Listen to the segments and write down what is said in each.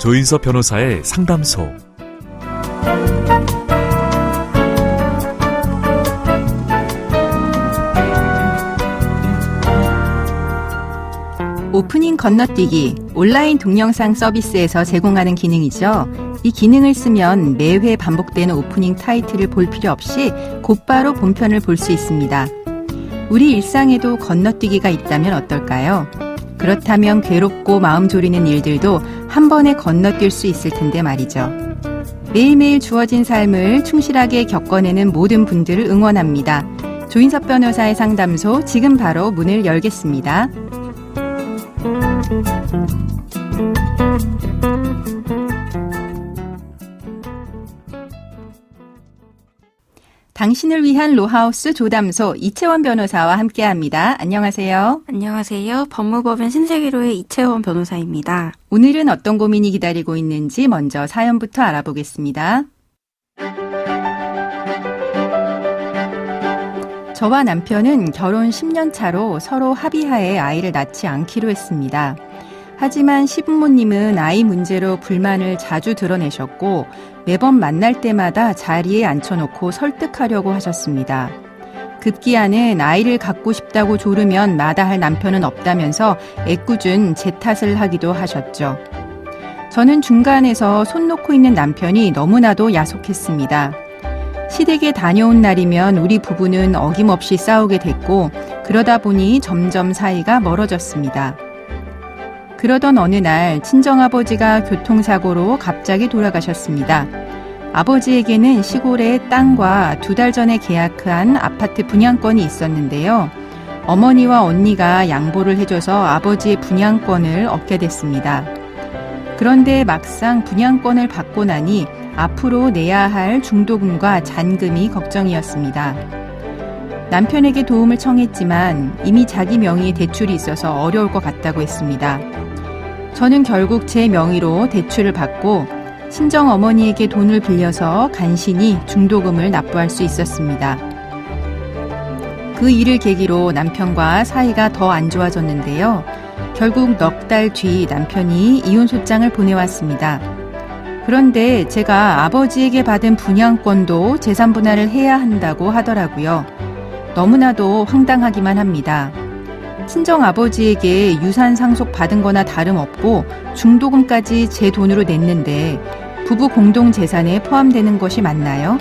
조인섭 변호사의 상담소. 오프닝 건너뛰기, 온라인 동영상 서비스에서 제공하는 기능이죠. 이 기능을 쓰면 매회 반복되는 오프닝 타이틀을 볼 필요 없이 곧바로 본편을 볼 수 있습니다. 우리 일상에도 건너뛰기가 있다면 어떨까요? 그렇다면 괴롭고 마음 졸이는 일들도 한 번에 건너뛸 수 있을 텐데 말이죠. 매일매일 주어진 삶을 충실하게 겪어내는 모든 분들을 응원합니다. 조인섭 변호사의 상담소, 지금 바로 문을 열겠습니다. 당신을 위한 로하우스 조담소, 이채원 변호사와 함께합니다. 안녕하세요. 안녕하세요. 법무법인 신세계로의 이채원 변호사입니다. 오늘은 어떤 고민이 기다리고 있는지 먼저 사연부터 알아보겠습니다. 저와 남편은 결혼 10년 차로 서로 합의하에 아이를 낳지 않기로 했습니다. 하지만 시부모님은 아이 문제로 불만을 자주 드러내셨고 매번 만날 때마다 자리에 앉혀놓고 설득하려고 하셨습니다. 급기야는 아이를 갖고 싶다고 조르면 마다할 남편은 없다면서 애꿎은 제 탓을 하기도 하셨죠. 저는 중간에서 손 놓고 있는 남편이 너무나도 야속했습니다. 시댁에 다녀온 날이면 우리 부부는 어김없이 싸우게 됐고 그러다 보니 점점 사이가 멀어졌습니다. 그러던 어느 날 친정아버지가 교통사고로 갑자기 돌아가셨습니다. 아버지에게는 시골에 땅과 2달 전에 계약한 아파트 분양권이 있었는데요. 어머니와 언니가 양보를 해줘서 아버지의 분양권을 얻게 됐습니다. 그런데 막상 분양권을 받고 나니 앞으로 내야 할 중도금과 잔금이 걱정이었습니다. 남편에게 도움을 청했지만 이미 자기 명의의 대출이 있어서 어려울 것 같다고 했습니다. 저는 결국 제 명의로 대출을 받고 친정어머니에게 돈을 빌려서 간신히 중도금을 납부할 수 있었습니다. 그 일을 계기로 남편과 사이가 더 안 좋아졌는데요. 결국 넉 달 뒤 남편이 이혼소장을 보내왔습니다. 그런데 제가 아버지에게 받은 분양권도 재산 분할을 해야 한다고 하더라고요. 너무나도 황당하기만 합니다. 친정아버지에게 유산 상속 받은 거나 다름없고 중도금까지 제 돈으로 냈는데 부부 공동 재산에 포함되는 것이 맞나요?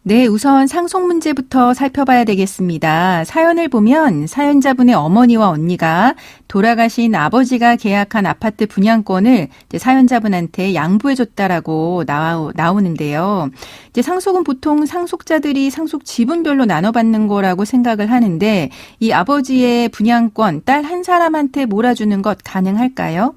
네, 우선 상속 문제부터 살펴봐야 되겠습니다. 사연을 보면 사연자분의 어머니와 언니가 돌아가신 아버지가 계약한 아파트 분양권을 이제 사연자분한테 양보해줬다라고 나오는데요. 이제 상속은 보통 상속자들이 상속 지분별로 나눠받는 거라고 생각을 하는데 이 아버지의 분양권 딸 한 사람한테 몰아주는 것 가능할까요?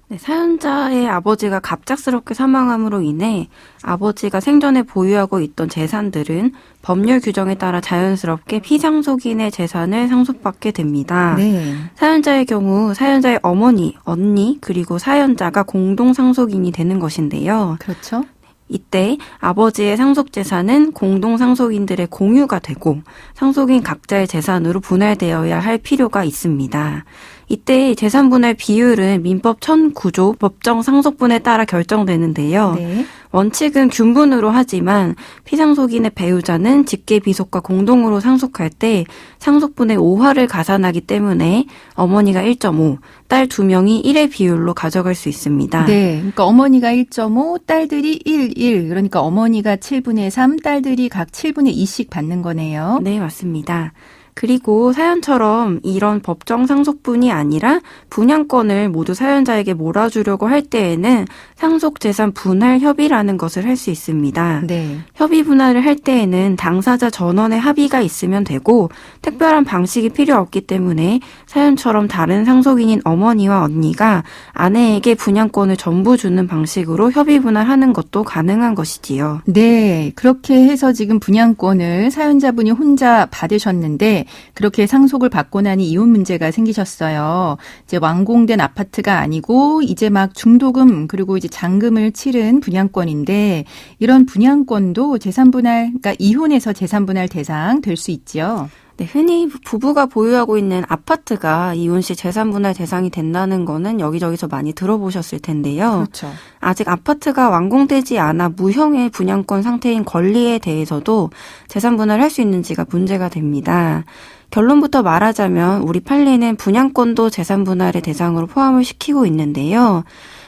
네, 사연자의 아버지가 갑작스럽게 사망함으로 인해 아버지가 생전에 보유하고 있던 재산들은 법률 규정에 따라 자연스럽게 피상속인의 재산을 상속받게 됩니다. 네. 사연자의 경우 사연자의 어머니, 언니, 그리고 사연자가 공동 상속인이 되는 것인데요. 그렇죠. 이때 아버지의 상속재산은 공동 상속인들의 공유가 되고 상속인 각자의 재산으로 분할되어야 할 필요가 있습니다. 이때 재산분할 비율은 민법 1009조 법정 상속분에 따라 결정되는데요. 네. 원칙은 균분으로 하지만 피상속인의 배우자는 직계비속과 공동으로 상속할 때 상속분의 5화를 가산하기 때문에 어머니가 1.5, 딸 2명이 1의 비율로 가져갈 수 있습니다. 네, 그러니까 어머니가 1.5, 딸들이 1. 그러니까 어머니가 7분의 3, 딸들이 각 7분의 2씩 받는 거네요. 네, 맞습니다. 그리고 사연처럼 이런 법정 상속분이 아니라 분양권을 모두 사연자에게 몰아주려고 할 때에는 상속재산 분할 협의라는 것을 할 수 있습니다. 네. 협의 분할을 할 때에는 당사자 전원의 합의가 있으면 되고 특별한 방식이 필요 없기 때문에 사연처럼 다른 상속인인 어머니와 언니가 아내에게 분양권을 전부 주는 방식으로 협의 분할하는 것도 가능한 것이지요. 네, 그렇게 해서 지금 분양권을 사연자분이 혼자 받으셨는데 있는데 그렇게 상속을 받고 나니 이혼 문제가 생기셨어요. 이제 완공된 아파트가 아니고 이제 막 중도금 그리고 이제 잔금을 치른 분양권인데 이런 분양권도 재산분할, 그러니까 이혼해서 재산분할 대상 될 수 있지요. 네, 흔히 부부가 보유하고 있는 아파트가 이혼 시 재산분할 대상이 된다는 거는 여기저기서 많이 들어보셨을 텐데요. 그렇죠. 아직 아파트가 완공되지 않아 무형의 분양권 상태인 권리에 대해서도 재산분할할 수 있는지가 문제가 됩니다. 결론부터 말하자면 우리 판례는 분양권도 재산분할의 대상으로 포함을 시키고 있는데요.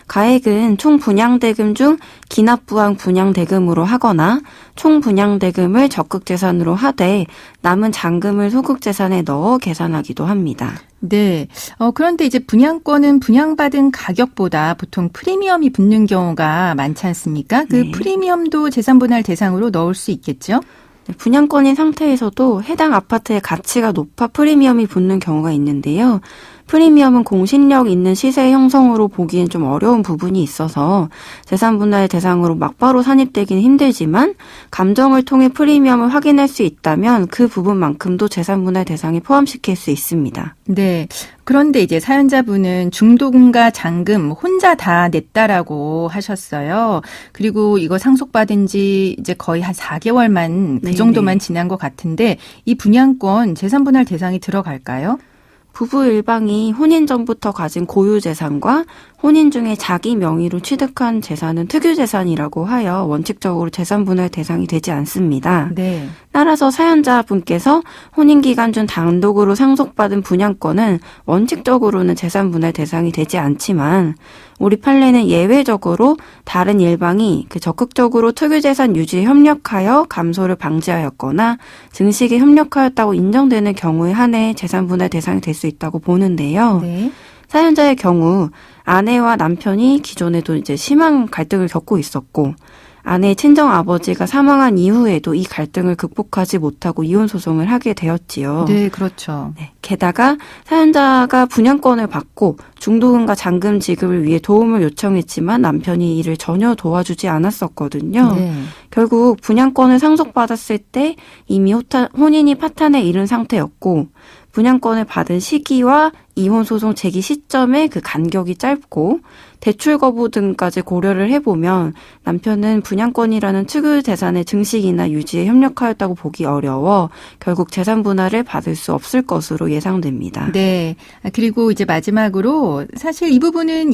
가액은 총 분양대금 중 기납부항 분양대금으로 하거나 총 분양대금을 적극재산으로 하되 남은 잔금을 소극재산에 넣어 계산하기도 합니다. 네. 그런데 이제 분양권은 분양받은 가격보다 보통 프리미엄이 붙는 경우가 많지 않습니까? 그 네. 프리미엄도 재산분할 대상으로 넣을 수 있겠죠? 네, 분양권인 상태에서도 해당 아파트의 가치가 높아 프리미엄이 붙는 경우가 있는데요. 프리미엄은 공신력 있는 시세 형성으로 보기엔 좀 어려운 부분이 있어서 재산분할 대상으로 막바로 산입되기는 힘들지만 감정을 통해 프리미엄을 확인할 수 있다면 그 부분만큼도 재산분할 대상에 포함시킬 수 있습니다. 네. 그런데 이제 사연자분은 중도금과 잔금 혼자 다 냈다라고 하셨어요. 그리고 이거 상속받은 지 이제 거의 한 4개월만 그 정도만 지난 것 같은데 이 분양권 재산분할 대상이 들어갈까요? 부부 일방이 혼인 전부터 가진 고유 재산과 혼인 중에 자기 명의로 취득한 재산은 특유재산이라고 하여 원칙적으로 재산분할 대상이 되지 않습니다. 네. 따라서 사연자분께서 혼인 기간 중 단독으로 상속받은 분양권은 원칙적으로는 재산분할 대상이 되지 않지만 우리 판례는 예외적으로 다른 일방이 적극적으로 특유재산 유지에 협력하여 감소를 방지하였거나 증식에 협력하였다고 인정되는 경우에 한해 재산분할 대상이 될 수 있다고 보는데요. 네. 사연자의 경우 아내와 남편이 기존에도 이제 심한 갈등을 겪고 있었고 아내의 친정 아버지가 사망한 이후에도 이 갈등을 극복하지 못하고 이혼 소송을 하게 되었지요. 네, 그렇죠. 네, 게다가 사연자가 분양권을 받고 중도금과 잔금 지급을 위해 도움을 요청했지만 남편이 이를 전혀 도와주지 않았었거든요. 네. 결국 분양권을 상속받았을 때 이미 혼인이 파탄에 이른 상태였고 분양권을 받은 시기와 이혼 소송 제기 시점의 그 간격이 짧고 대출 거부 등까지 고려를 해보면 남편은 분양권이라는 특유 재산의 증식이나 유지에 협력하였다고 보기 어려워 결국 재산 분할을 받을 수 없을 것으로 예상됩니다. 네. 그리고 이제 마지막으로 사실 이 부분은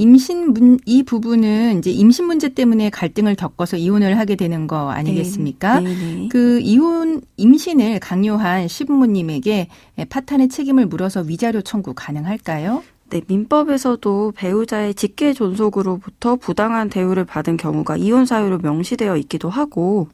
이 부분은 이제 임신 문제 때문에 갈등을 겪어서 이혼을 하게 되는 거 아니겠습니까? 네. 그 임신을 강요한 시부모님에게 파탄의 책임을 물어서 위자료 청구 가능할까요? 네, 민법에서도 배우자의 직계 존속으로부터 부당한 대우를 받은 경우가 이혼 사유로 명시되어 있기도 하고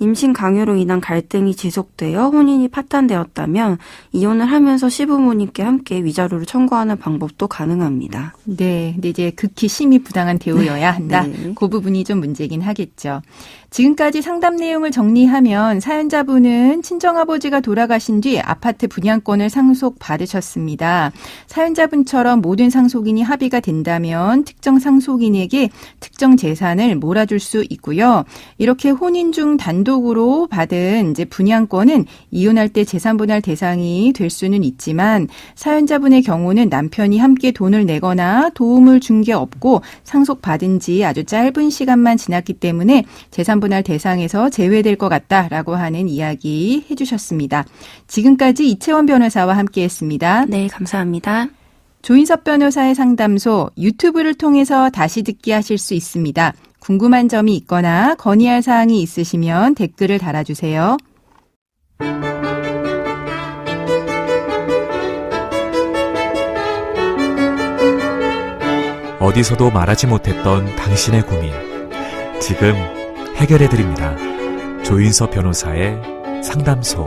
임신 강요로 인한 갈등이 지속되어 혼인이 파탄되었다면 이혼을 하면서 시부모님께 함께 위자료를 청구하는 방법도 가능합니다. 네, 근데 이제 극히 심히 부당한 대우여야 한다. 네. 그 부분이 좀 문제긴 하겠죠. 지금까지 상담 내용을 정리하면 사연자분은 친정아버지가 돌아가신 뒤 아파트 분양권을 상속받으셨습니다. 사연자분처럼 모든 상속인이 합의가 된다면 특정 상속인에게 특정 재산을 몰아줄 수 있고요. 이렇게 혼인 중 단독으로 받은 이제 분양권은 이혼할 때 재산분할 대상이 될 수는 있지만 사연자분의 경우는 남편이 함께 돈을 내거나 도움을 준 게 없고 상속받은 지 아주 짧은 시간만 지났기 때문에 재산분할 대상에서 제외될 것 같다라고 하는 이야기 해주셨습니다. 지금까지 이채원 변호사와 함께했습니다. 네, 감사합니다. 조인섭 변호사의 상담소 유튜브를 통해서 다시 듣기 하실 수 있습니다. 궁금한 점이 있거나 건의할 사항이 있으시면 댓글을 달아주세요. 어디서도 말하지 못했던 당신의 고민. 지금 해결해드립니다. 조인섭 변호사의 상담소.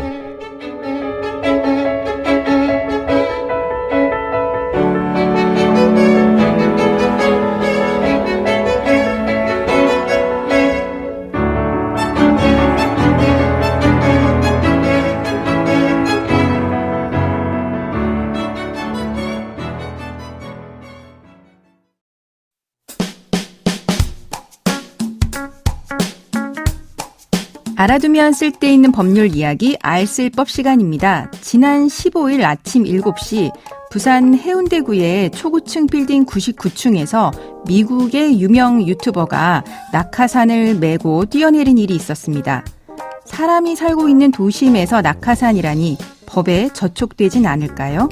알아두면 쓸데있는 법률 이야기 알쓸법 시간입니다. 지난 15일 아침 7시 부산 해운대구의 초고층 빌딩 99층에서 미국의 유명 유튜버가 낙하산을 메고 뛰어내린 일이 있었습니다. 사람이 살고 있는 도심에서 낙하산이라니 법에 저촉되진 않을까요?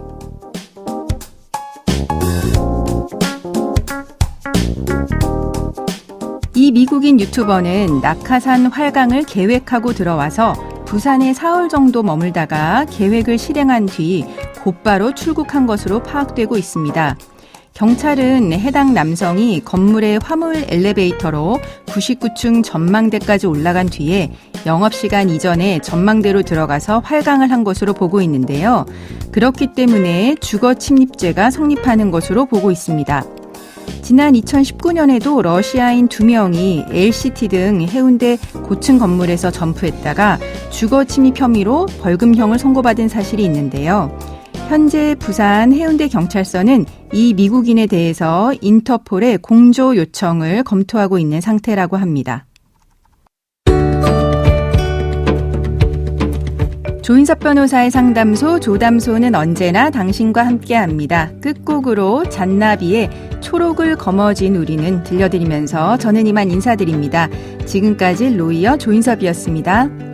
이 미국인 유튜버는 낙하산 활강을 계획하고 들어와서 부산에 사흘 정도 머물다가 계획을 실행한 뒤 곧바로 출국한 것으로 파악되고 있습니다. 경찰은 해당 남성이 건물의 화물 엘리베이터로 99층 전망대까지 올라간 뒤에 영업시간 이전에 전망대로 들어가서 활강을 한 것으로 보고 있는데요. 그렇기 때문에 주거 침입죄가 성립하는 것으로 보고 있습니다. 지난 2019년에도 러시아인 2명이 LCT 등 해운대 고층 건물에서 점프했다가 주거 침입 혐의로 벌금형을 선고받은 사실이 있는데요. 현재 부산 해운대 경찰서는 이 미국인에 대해서 인터폴의 공조 요청을 검토하고 있는 상태라고 합니다. 조인섭 변호사의 상담소 조담소는 언제나 당신과 함께합니다. 끝곡으로 잔나비의 초록을 거머쥔 우리는 들려드리면서 저는 이만 인사드립니다. 지금까지 로이어 조인섭이었습니다.